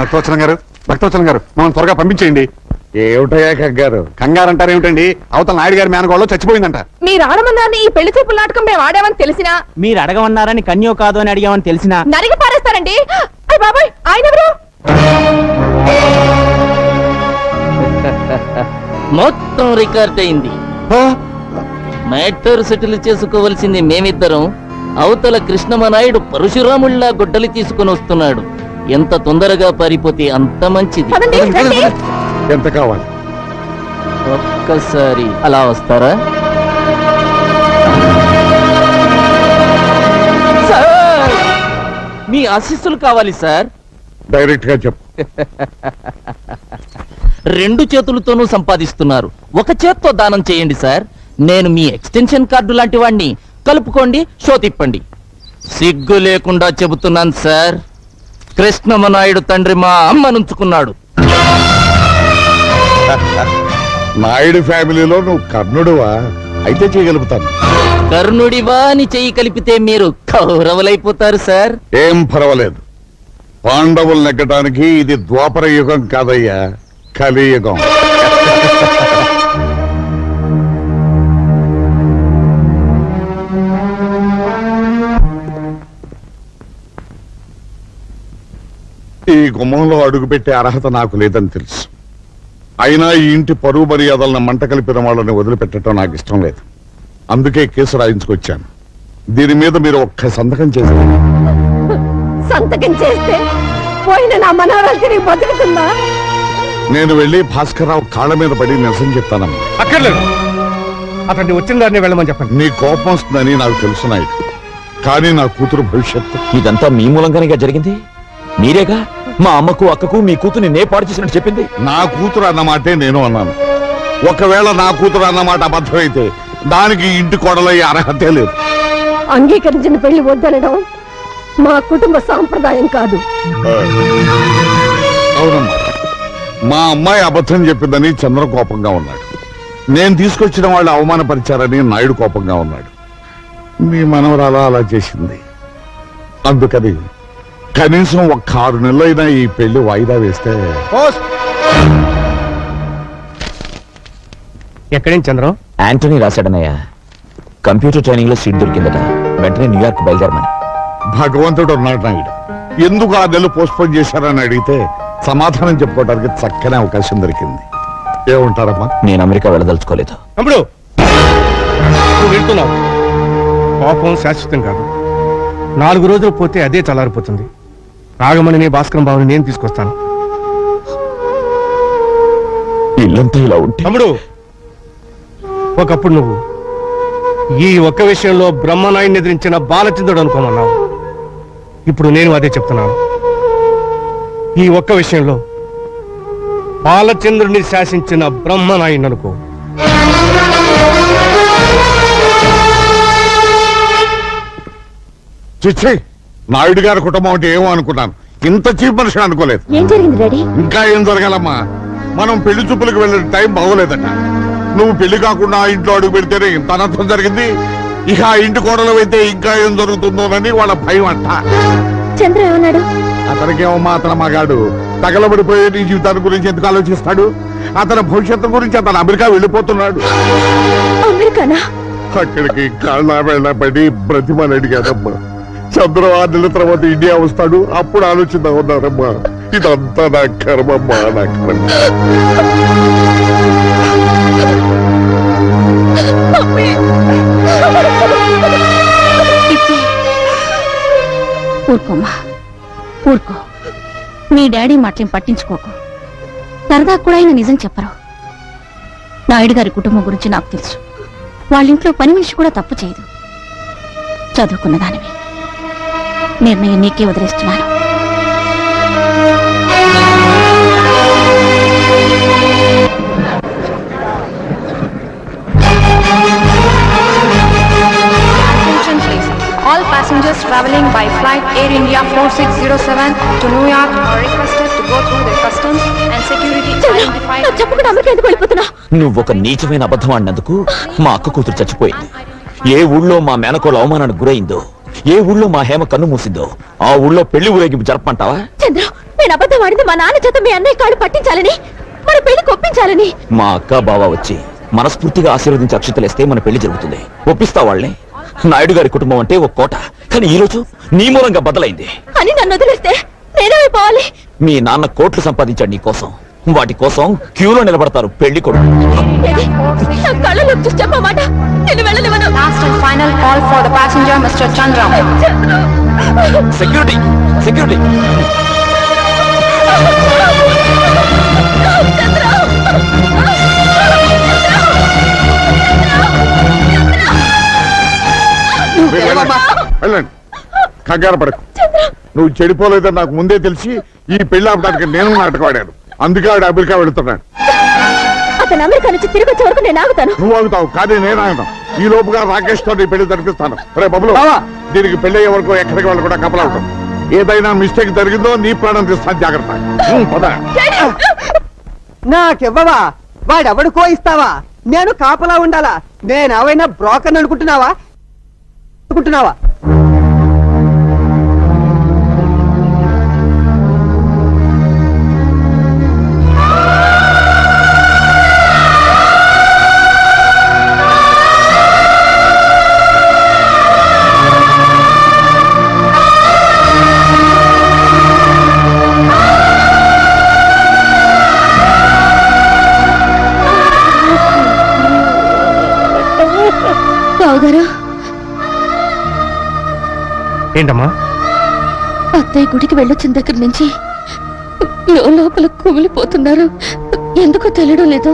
భక్తవచనం గారు మనం త్వరగా పంపించేయండి. ఏమిటయ్యా కంగారు? కంగారు అంటారేమిటండి? అవతల నాయుడు గారి మేనగోళ్ళు చచ్చిపోయిందంట. మీరు ఆడమన్నారని ఈ పెళ్లి చూపుల నాటకం మేము ఆడామని తెలిసినా, మీరు అడగమన్నారని కన్యో కాదు అని అడిగామని తెలిసినా నరిగి పారేస్తారండి. అయ్య బాబాయ్, ఆయన ఎవరు? మొత్తం రికార్డ్ అయింది. మ్యాటర్ సెటిల్ చేసుకోవలసింది మేమిద్దరం. అవతల కృష్ణమనాయుడు పరశురాముళ్లా గుడ్డలి తీసుకుని వస్తున్నాడు. ఎంత తొందరగా పారిపోతే అంత మంచిది. పదండి, రండి. ఎంత కావాలి? ఒక్కసారి అలా వస్తారా? సార్, మీ ఆశీస్సులు కావాలి సార్. డైరెక్ట్ గా చెప్పు. రెండు చేతులతోనూ సంపాదిస్తున్నారు, ఒక చేత్తో దానం చేయండి సార్. నేను మీ ఎక్స్టెన్షన్ కార్డు లాంటి వాడిని. కలుపుకోండి, షో తిప్పండి. సిగ్గు లేకుండా చెబుతున్నాను సార్. కృష్ణమనాయుడు తండ్రి మా అమ్మనుంచుకున్నాడు. నాయుడు ఫ్యామిలీలో నువ్వు కర్ణుడువా? అయితే చేయగలుగుతాను. కర్ణుడివా అని చెయ్యి కలిపితే మీరు కౌరవులైపోతారు సార్. ఏం పర్వాలేదు. పాండవులు నెగ్గడానికి ఇది ద్వాపర యుగం కాదయ్యా, కలియుగం. ఈ గుమ్మంలో అడుగుపెట్టే అర్హత నాకు లేదని తెలుసు. అయినా ఈ ఇంటి పరువు మర్యాదలను మంట కలిపిన వాళ్ళని వదిలిపెట్టడం నాకు ఇష్టం లేదు. అందుకే కేసు రాయించుకొచ్చాను. దీని మీద మీరు ఒక్క సంతకం చేశారు. సంతకం చేస్తే పోయిన నా మనవరాలు తిరిగి బతుకుతుందా? నేను వెళ్ళి భాస్కర్రావు కాళ్ళ మీద పడి నిరసన చెప్తానమ్మా. అక్కర్లేదు, అతన్ని వచ్చిన దాన్ని వెళ్ళమని చెప్పండి. నీ కోపం వస్తుందని నాకు తెలుసు నాయుడు, కానీ నా కూతురు భవిష్యత్తు. ఇదంతా మీ మూలంగానే జరిగింది. మీరేగా మా అమ్మకు అక్కకు మీ కూతుర్ని నే పాడు చేసినట్టు చెప్పింది. నా కూతురు అన్నమాటే నేను అన్నాను. ఒకవేళ నా కూతురు అన్నమాట అబద్ధమైతే దానికి ఇంటి కోడలయ్యే అర్హతే లేదు. అంగీకరించిన పెళ్లి వద్దనడం మా కుటుంబ సాంప్రదాయం కాదు. అవునమ్మా, మా అమ్మాయి అబద్ధం చెప్పిందని చంద్ర కోపంగా ఉన్నాడు. నేను తీసుకొచ్చిన వాళ్ళు అవమానపరిచారని నాయుడు కోపంగా ఉన్నాడు. మీ మనవరాలు అలా చేసింది. అందుకని కనీసం ఒక్క 6 నెలలైనా ఈ పెళ్లి వాయిదా వేస్తే. ఎక్కడేం చంద్రం? యాంటనీ రాశాడనయ్య, కంప్యూటర్ ట్రైనింగ్ లో సీట్ దొరికిందట, వెంటనే న్యూయార్క్ బయలుదేరమని. భగవంతుడు ఉన్నాడు నాయుడు. ఎందుకు 6 నెలలు పోస్ట్పోన్ చేశారని అడిగితే సమాధానం చెప్పుకోవడానికి చక్కని అవకాశం దొరికింది. ఏమంటారమ్మా? నేను అమెరికా వెళ్ళదలుచుకోలేదు. తమ్ముడు, నువ్వు వెళ్తున్నావు. కోపం శాశ్వతం కాదు. 4 రోజులు పోతే అదే చల్లారిపోతుంది. రాగమణిని భాస్కరం బాబుని నేను తీసుకొస్తాను. ఇల్లంతా ఇలా ఉంటే తమ్ముడు, ఒకప్పుడు నువ్వు ఈ ఒక్క విషయంలో బ్రహ్మనాయుడిని ఎదిరించిన బాలచంద్రుడు అనుకోమన్నావు. ఇప్పుడు నేను అదే చెప్తున్నాను. ఈ ఒక్క విషయంలో బాలచంద్రుడిని శాసించిన బ్రహ్మనాయుడిని అనుకో. చిచ్చి, నాయుడు గారి కుటుంబం అంటే ఏమో అనుకున్నాను. ఇంత చీప్ మనిషి అనుకోలేదు. ఏం జరిగింది డాడీ? ఇంకా ఏం జరగాలమ్మా? మనం పెళ్లి చూపులకు వెళ్ళిన టైం బాగోలేదట. నువ్వు పెళ్లి కాకుండా ఆ ఇంట్లో అడుగు పెడితేనే ఇంత అనర్థం జరిగింది. ఇక ఆ ఇంటి కోడలు అయితే ఇంకా ఏం జరుగుతుందోనని వాళ్ళ భయం అంట. చంద్ర ఏమన్నాడు? అతనికేమమ్మా, అతని మగాడు తగలబడిపోయే నీ జీవితాన్ని గురించి ఎందుకు ఆలోచిస్తాడు? అతని భవిష్యత్తు గురించి అతను అమెరికా వెళ్ళిపోతున్నాడు. అమెరికానా? అక్కడికి కాళ్ళ వెళ్ళబడి బ్రతిమని అడిగానమ్మా. చంద్ర 6 నెలల తర్వాత ఇండియా వస్తాడు, అప్పుడు ఆలోచిద్దాం ఉన్నారమ్మా. ఇదంతా నా కర్మమ్మా, నా కర్మ. ఊరుకోమ్మా, ఊరుకో. మీ డాడీ మాటలేం పట్టించుకోకు. సరదా కూడా ఆయన నిజం చెప్పరు. నాయుడు గారి కుటుంబం గురించి నాకు తెలుసు. వాళ్ళింట్లో పని మనిషి కూడా తప్పు చేయదు. చదువుకున్న దానివి. నిర్ణయం నీకే వదిలేస్తున్నాను. All passengers traveling by flight Air India 4607 to New York are requested to go through the customs and security identified. చెప్పకుండా అమెరికా ఎందుకు వెళ్ళిపోతున్నా? నువ్వొక నీచమైన అబద్ధం ఆడినందుకు మా అక్క కూతురు చచ్చిపోయింది. ఏ ఊళ్ళో మా మేనకోళ్ళ అవమానానికి గురైందో, ఏ ఊళ్ళో మా హేమ కన్ను మూసిందో ఆ ఊళ్ళో పెళ్లి ఊరేగింపు జరపమంటావా? చంద్ర నేను అబద్ధం ఆడింది మా నాన్న చేత మీ అన్నయ్య కాళ్ళు పట్టించాలని, మన పెళ్లికి ఒప్పించాలని. మా అక్క బావ వచ్చి మనస్ఫూర్తిగా ఆశీర్వదించి అక్షతలేస్తే మన పెళ్లి జరుగుతుంది. ఒప్పిస్తా వాళ్ళని. నాయుడు గారి కుటుంబం అంటే ఒక కోట, కానీ ఈ రోజు నీ మూలంగా బద్దలైంది అని నన్ను వదిలేస్తే నేనేమైపోవాలి? మీ నాన్న కోట్లు సంపాదించాడు నీ కోసం. వాటి కోసం క్యూలో నిలబడతారు పెళ్లి కొడుకు. ఏది? నా కళ్ళలో చూసి చెప్పమాట, నేను వెళ్ళనివ్వను. Last and final call for the passenger, Mr. Chandra. Security security వెళ్ళండి, కంగారు పడకు. నువ్వు చెడిపోలేదని నాకు ముందే తెలిసి ఈ పెళ్లి ఆపడానికి నేను నాటకం ఆడాను. అందుకే ఆడు అమెరికా వెళుతున్నాడు. అతను అమెరికా నుంచి తిరిగి వచ్చే వరకు నేను ఆగుతాను. నువ్వు ఆగుతావు, కానీ నేను ఆగుతాను. ఈ లోపుగా రాకేష్ తో నీ పెళ్లి జరిపిస్తాను. రే బబులు, దీనికి పెళ్లి అయ్యే వరకు ఎక్కడికి వాళ్ళు కూడా కపలవుతాం. ఏదైనా మిస్టేక్ జరిగిందో నీ ప్రాణం తీస్తాను, జాగ్రత్త. పద. నాకివ్వవా? వాడెవడుకో ఇస్తావా? నేను కాపలా ఉండాలా? నేనేమైనా బ్రోకర్ అనుకుంటున్నావా? బావగారు, ఏంటమ్మా? అత్తయ్య గుడికి వెళ్ళొచ్చిన దగ్గర నుంచి లోపల కుమిలిపోతున్నారు. ఎందుకో తెలియడం లేదు.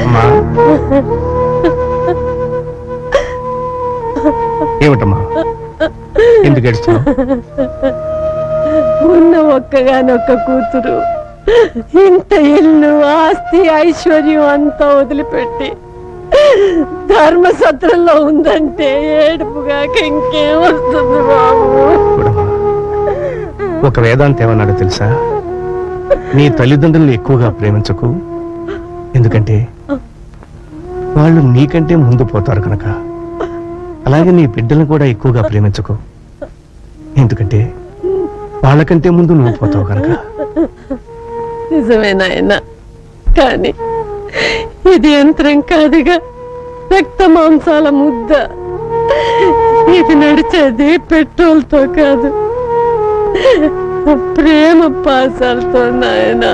అమ్మా, ఏమిటమ్మా ఎందుకు ఏడుస్తున్నావు? ఉన్న ఒక్కగానొక్క కూతురు ఇంత ఇల్లు, ఆస్తి, ఐశ్వర్యం అంతా వదిలిపెట్టి ధర్మసత్రంలో ఉందంటే ఏడుపుగాక ఇంకేం వస్తుంది బాబు? చూడమ్మా, ఒక వేదాంత ఏమన్నాడో తెలుసా? నీ తల్లిదండ్రులను ఎక్కువగా ప్రేమించకు, ఎందుకంటే వాళ్ళు నీకంటే ముందు పోతారు కనుక. అలాగే నీ బిడ్డలను కూడా ఎక్కువగా ప్రేమించకు, ఎందుకంటే వాళ్ళకంటే ముందు నువ్వు పోతావు కనుక. నిజమే నాయన, కానీ ఇది యంత్రం కాదుగా, రక్త మాంసాల ముద్ద. ఇది నడిచేది పెట్రోల్ తో కాదు, ప్రేమ పాసాలతో నాయనా.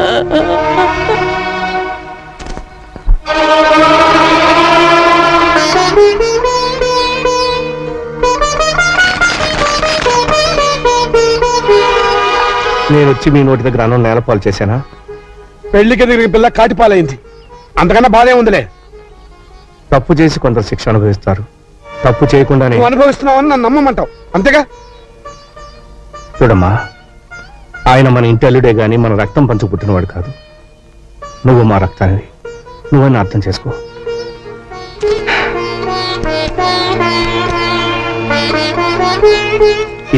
నేను వచ్చి మీ నోటి దగ్గర అన్నం నేలపాలు చేశానా? పెళ్లికి తిరిగి పిల్ల కాటిపాలైంది, అంతకన్నా బాధే ఉందిలే. తప్పు చేసి కొందరు శిక్ష అనుభవిస్తారు, తప్పు చేయకుండానే. నువ్వు అనుభవిస్తున్నావని నన్ను నమ్మమంటావు, అంతేగా? చూడమ్మా, ఆయన మన ఇంటి అల్లుడే గాని మన రక్తం పంచు పుట్టినవాడు కాదు. నువ్వు మా రక్తానివి, నువ్వని అర్థం చేసుకో.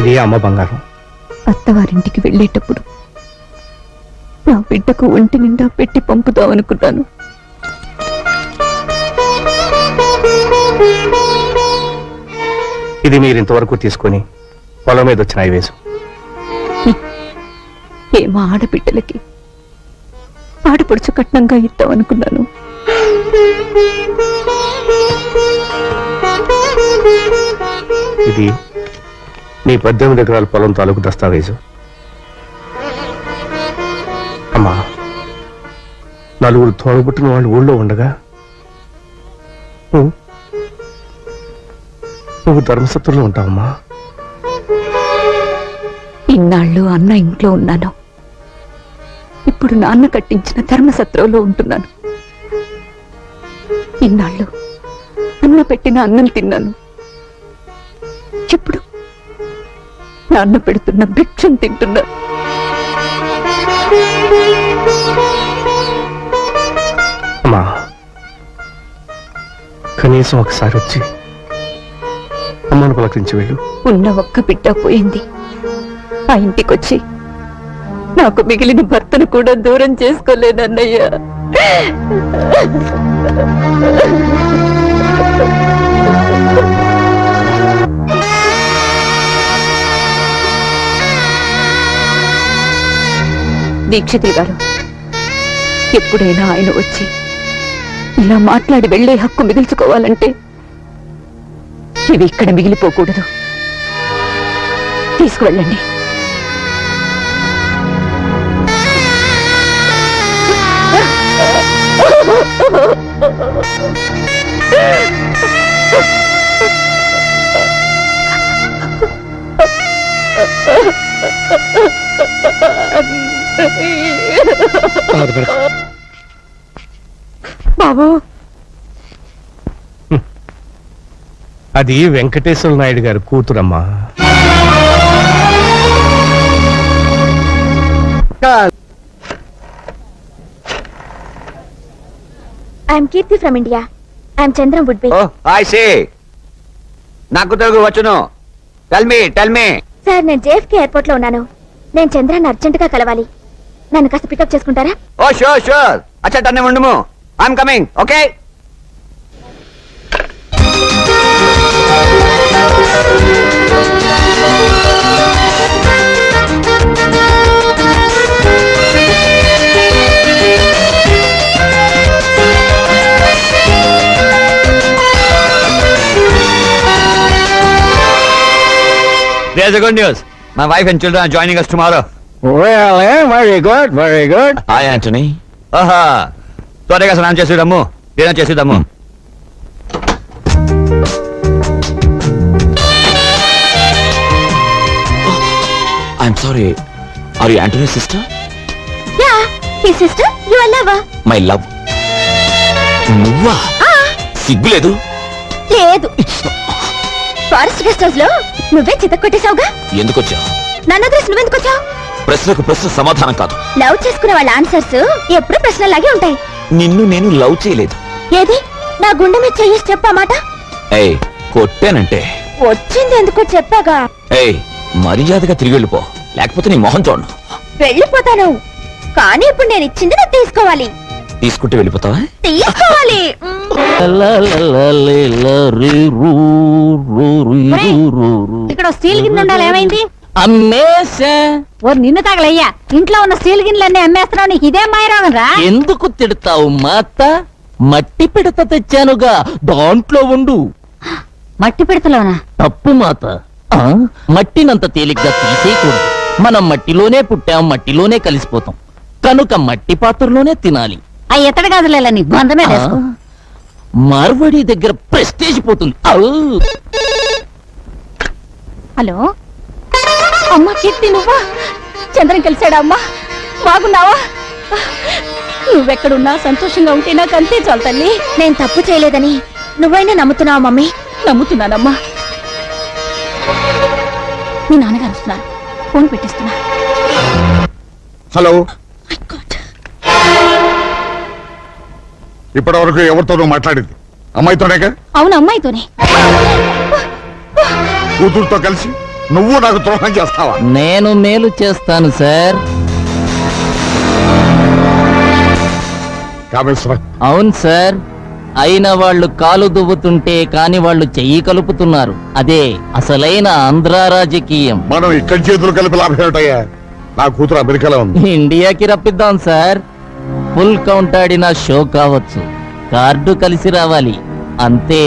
ఇది అమ్మ బంగారం. అత్తవారింటికి వెళ్ళేటప్పుడు నా బిడ్డకు ఒంటి నిండా పెట్టి పంపుదామనుకున్నాను. ఇది మీరు ఇంతవరకు తీసుకొని పొలం మీద వచ్చిన ఐవేసు. ఏమో ఆడబిడ్డలకి ఆడపడుచు కట్నంగా ఇద్దామనుకున్నాను. ఇది నీ 18 ఎకరాల పొలం తాలూకు దస్తావేజు. అమ్మా, నలుగురు తోడబుట్టిన వాళ్ళు ఊళ్ళో ఉండగా నువ్వు ధర్మసత్రంలో ఉంటావమ్మా. ఇన్నాళ్ళు అన్న ఇంట్లో ఉన్నాను, ఇప్పుడు నాన్న కట్టించిన ధర్మసత్రంలో ఉంటున్నాను. ఇన్నాళ్ళు అన్న పెట్టిన అన్నం తిన్నాను, ఇప్పుడు నాన్న పెడుతున్న భిక్షం తింటున్నా. అమ్మా, కనీసం ఒకసారి వచ్చి అమ్మను పలకరించి వెళ్ళు. ఉన్న ఒక్క బిడ్డ పోయింది, ఆ ఇంటికొచ్చి నాకు మిగిలిన భర్తను కూడా దూరం చేసుకోలేనన్నయ్యా. దీక్షితులు గారు, ఎప్పుడైనా ఆయన వచ్చి ఇలా మాట్లాడి వెళ్లే హక్కు మిగుల్చుకోవాలంటే ఇవి ఇక్కడ మిగిలిపోకూడదు. తీసుకువెళ్ళండి. బాబు, అది వెంకటేశ్వర నాయుడు గారి కూతురమ్మా. I'm Keerthi from India. I'm Chandram would be. I say నాకు తెలుగు వచ్చును. Tell me. సార్, నేను జేఎఫ్కే ఎయిర్పోర్ట్ లో ఉన్నాను. నేను చంద్రాన్ని అర్జెంట్ గా కలవాలి. నన్ను కాస్త పికప్ చేసుకుంటారా? Oh sure. అచ్చా టన్నే ఉండుము. I'm coming. Okay. There's a good news. My wife and children are joining us tomorrow. Very good. Hi Antony. ఆహా, త్వరగా స్నానం చేసేద్దాము, డిన్నర్ చేసేద్దాము. I'm sorry. Are you Antony sister? Yeah, his sister, your lover. My love. నువ్వా? సిగ్గులేదు? లేదు. Forest guest house లో నువ్వే చితక్ కొట్టేశావుగా. ఎందుకు వచ్చావు? నన్ను వదిలేసి నువ్వెందుకు వచ్చావు? ప్రశ్నకు ప్రశ్న సమాధానం కాదు. లవ్ చేసుకునే వాళ్ళ ఆన్సర్స్ ఎప్పుడు ప్రశ్నలాగే ఉంటాయి. నిన్ను నేను లవ్ చేయలేదు. ఏది? నా గుండె మీద చెయ్యేసి చెప్పామాట. ఏయ్, కొట్టానంటే. వచ్చింది ఎందుకో చెప్పాగా. ఏయ్, మర్యాదగా తిరిగి వెళ్ళిపో, లేకపోతే నీ మొహం చూడను. వెళ్ళిపోతాను, కానీ ఇప్పుడు నేను ఇచ్చింది నువ్వు తీసుకోవాలి. తీసుకుంటే వెళ్ళిపోతావా? తీసుకోవాలి. ఇక్కడ స్టీల్ గిన్నె ఉండాలి, ఏమైంది? అమ్మేశా. ఓ నిన్ను తగలయ్యా, ఇంట్లో ఉన్న స్టీల్ గిన్నెలన్నీ అమ్మేస్తున్నావు. నీకు ఇదే మాయరాగం రా. ఎందుకు తిడతావు మాత? మట్టి పిడత తెచ్చానుగా, దాంట్లో ఉండు. మట్టి పెడతలోనా? తప్పు మాత. ఆ, మట్టినంత తేలిగ్గా తీసేయకూడదు. మనం మట్టిలోనే పుట్టాం, మట్టిలోనే కలిసిపోతాం. కనుక మట్టి పాత్రలోనే తినాలి. ఆ ఎత్తడి గదులేలా నీ బంధమే ఆ, మార్వడి దగ్గర ప్రెస్టేజ్ పోతుంది. ఔ! హలో అమ్మా, కీర్తి నువ్వా? చంద్రం కలిశాడా అమ్మా? బాగున్నావా? నువ్వెక్కడున్నా సంతోషంగా ఉంటే నాకు అంతే చాలు తల్లి. నేను తప్పు చేయలేదని నువ్వైనా నమ్ముతున్నావా మమ్మీ? నమ్ముతున్నానమ్మా. మీ నాన్నగారు వస్తున్నారు, ఫోన్ పెట్టిస్తున్నా. హలో. ఇప్పటి వరకు ఎవరితోనూ మాట్లాడింది అమ్మాయితోనేగా? అవును, అమ్మాయితోనే. కూతురుతో కలిసి నువ్వు నాకు ద్రోహం చేస్తావా? నేను మేలు చేస్తాను సార్. కామేశ్వర, అవును సార్. అయిన వాళ్ళు కాలు దువ్వుతుంటే కాని వాళ్ళు చెయ్యి కలుపుతున్నారు. అదే అసలైన ఆంధ్ర రాజకీయం. మనం ఇక్కడి చేతులు కలిపి లాభం ఏమిటయ్యా? నా కూతురు అమెరికాలో ఉంది. ఇండియాకి రప్పిద్దాం సార్. ఫుల్ కౌంట్ ఆడిన షో కావచ్చు, కార్డు కలిసి రావాలి అంతే.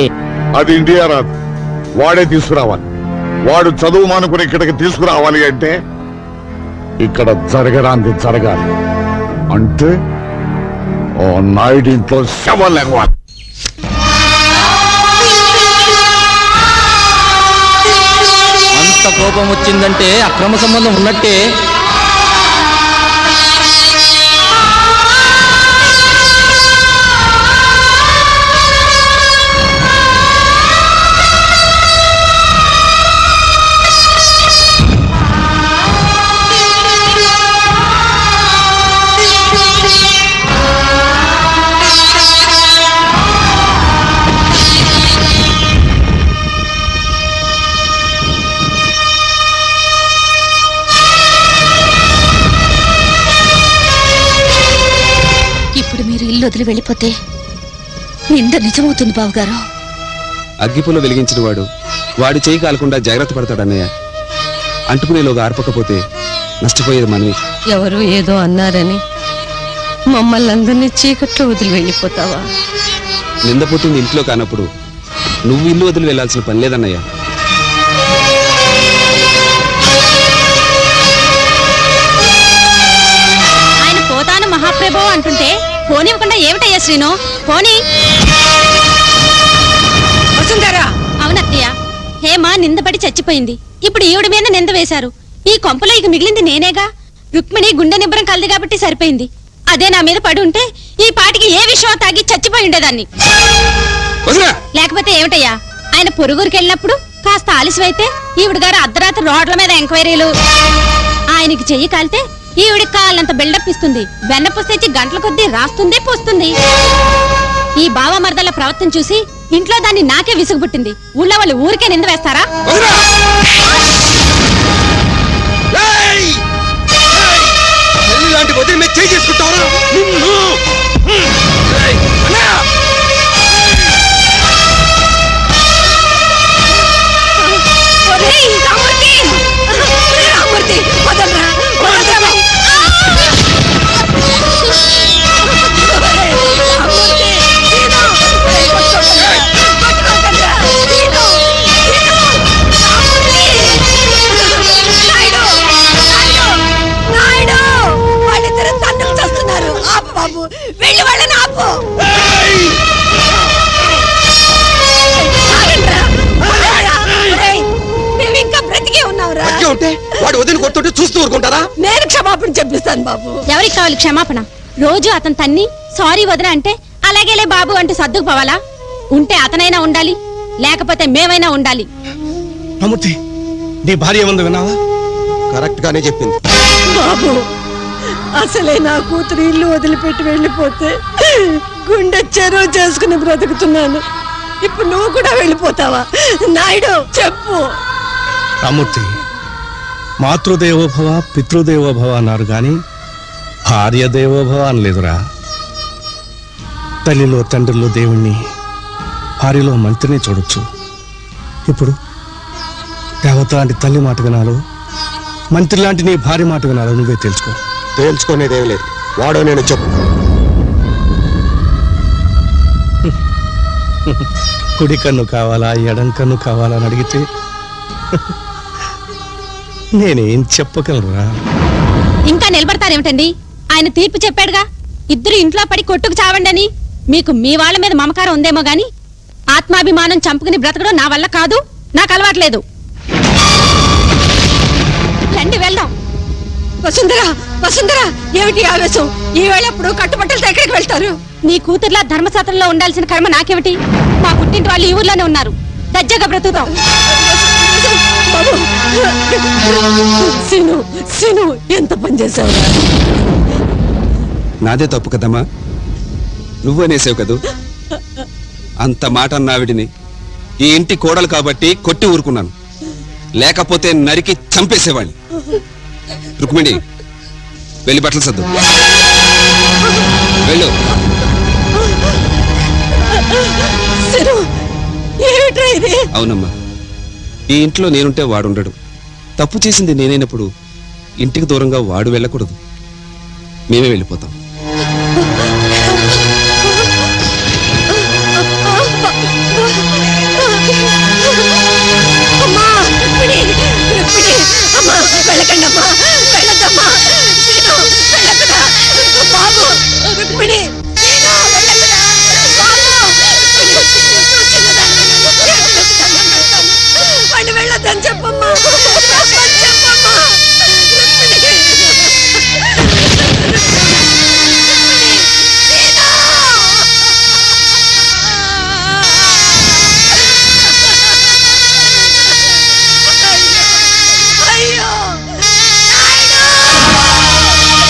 అది ఇండియా రాదు, వాడే తీసుకురావాలి. వాడు చదువు మానుకుని ఇక్కడికి తీసుకురావాలి అంటే ఇక్కడ జరగరాంది జరగాలి. అంటే ఓ నాయుడు ఇంట్లో శవం లేవాలి. అంత కోపం వచ్చిందంటే అక్రమ సంబంధం ఉన్నట్టే. ఇల్లు వదిలి వెళ్ళిపోతే నింద నిజమవుతుంది బావగారు. అగ్గిపుల్ల వెలిగించిన వాడు వాడి చేయి కాలకుండా జాగ్రత్త పడతాడన్నయ్య. అంటుకునేలోగా ఆర్పకపోతే నష్టపోయేది మనవి. ఎవరు ఏదో అన్నారని మమ్మల్ని అందరినీ చీకట్లో వదిలి వెళ్ళిపోతావా? నిందపోతుంది ఇంట్లో కానప్పుడు నువ్వు ఇల్లు వదిలి వెళ్ళాల్సిన పని లేదన్నయ్య. ఆయన పోతాను మహాప్రభు అంటుంటే పోనివ్వకుండా ఏమిటయ్యా శ్రీను? పోనీ. అవునత్తయ్య, హేమ నిందపడి చచ్చిపోయింది. ఇప్పుడు ఈవిడ మీద నింద వేశారు. ఈ కొంపలో ఇక మిగిలింది నేనేగా. రుక్మిణి గుండె నిబ్బరం కలది కాబట్టి సరిపోయింది. అదే నా మీద పడి ఉంటే ఈ పాటికి ఏ విషయం తాగి చచ్చిపోయి ఉండేదాన్ని. లేకపోతే ఏమిటయ్యా, ఆయన పొరుగురికి వెళ్ళినప్పుడు కాస్త ఆలస్యమైతే ఈవిడ గారు అర్ధరాత్రి రోడ్ల మీద ఎంక్వైరీలు. ఆయనకి చెయ్యి కాలితే ఈవిడికి కాళ్ళంత బిల్డప్ ఇస్తుంది. వెన్నపూస తెచ్చి గంటల కొద్దీ రాస్తుంది పోస్తుంది. ఈ బావ మరదల ప్రవర్తన చూసి ఇంట్లో దాన్ని నాకే విసుగు పుట్టింది. ఊళ్ళో వాళ్ళు ఊరికే నింద వేస్తారా? వాడు వదిలి కొట్టుంటే చూస్తూ ఊరుకుంటారా? నేను క్షమాపణ చెప్పిస్తాను బాబు. ఎవరికి కావాలి క్షమాపణ? రోజు అతను తన్ని సారీ వదిన అంటే అలాగేలే బాబు అంటూ సర్దుకుపోవాలా? ఉంటే అతనైనా ఉండాలి, లేకపోతే మేమైనా ఉండాలి. రామూర్తి, నీ భార్య ఏముంది విన్నావా? కరెక్ట్ గానే చెప్పింది. బాబు, అసలే నా కూతురు ఇల్లు వదిలిపెట్టి వెళ్ళిపోతే గుండె చెరువు చేసుకుని బ్రతుకుతున్నాను. ఇప్పుడు నువ్వు కూడా వెళ్ళిపోతావా? నాయుడు చెప్పు. రామూర్తి, మాతృదేవోభవ పితృదేవోభవ అన్నారు గాని భార్య దేవోభవ అనలేదురా. తల్లిలో తండ్రిలో దేవుణ్ణి, భార్యలో మంత్రిని చూడొచ్చు. ఇప్పుడు దేవత లాంటి తల్లి మాట వినాలో, మంత్రి లాంటి నీ భార్య మాట వినాలో నువ్వే తెలుసుకో. తేల్చుకునేదేం లేదు. వాడో నేను చెప్పు. కుడి కన్ను కావాలా ఎడం కన్ను కావాలా అని అడిగితే నేనేం చెప్పగలరా? ఇంకా నిలబడతారేమిటండి? ఆయన తీర్పు చెప్పాడుగా, ఇద్దరు ఇంట్లో పడి కొట్టుకు చావండి అని. మీకు మీ వాళ్ళ మీద మమకారం ఉందేమో గాని ఆత్మాభిమానం చంపుకుని బ్రతకడం నా వల్ల కాదు, నాకు అలవాట్లేదు. రండి వెళ్దాం. వసుంధరా, వసుంధరా, ఏమిటి ఆవేశం? ఈ వేళప్పుడు కట్టుబట్టలతో ఎక్కడికి వెళ్తారు? నీ కూతుర్లా ధర్మశాస్త్రంలో ఉండాల్సిన కర్మ నాకేమిటి? మా పుట్టింటి వాళ్ళు ఈ ఊర్లోనే ఉన్నారు. దజ్జగా బ్రతుకుతాం. సీను, సీను, ఎంత పని చేశావు? నాదే తప్పు కదమ్మా, నువ్వనేసావు కదూ. అంత మాట అన్నావిడిని ఈ ఇంటి కోడలు కాబట్టి కొట్టి ఊరుకున్నాను, లేకపోతే నరికి చంపేసేవాడిని. రుక్మిణి, వెళ్ళి బట్టలు సర్దు. వెళ్ళు. అవునమ్మా, ఈ ఇంట్లో నేనుంటే వాడుండడు. తప్పు చేసింది నేనైనప్పుడు ఇంటికి దూరంగా వాడు వెళ్ళకూడదు. మేమే వెళ్ళిపోతాం.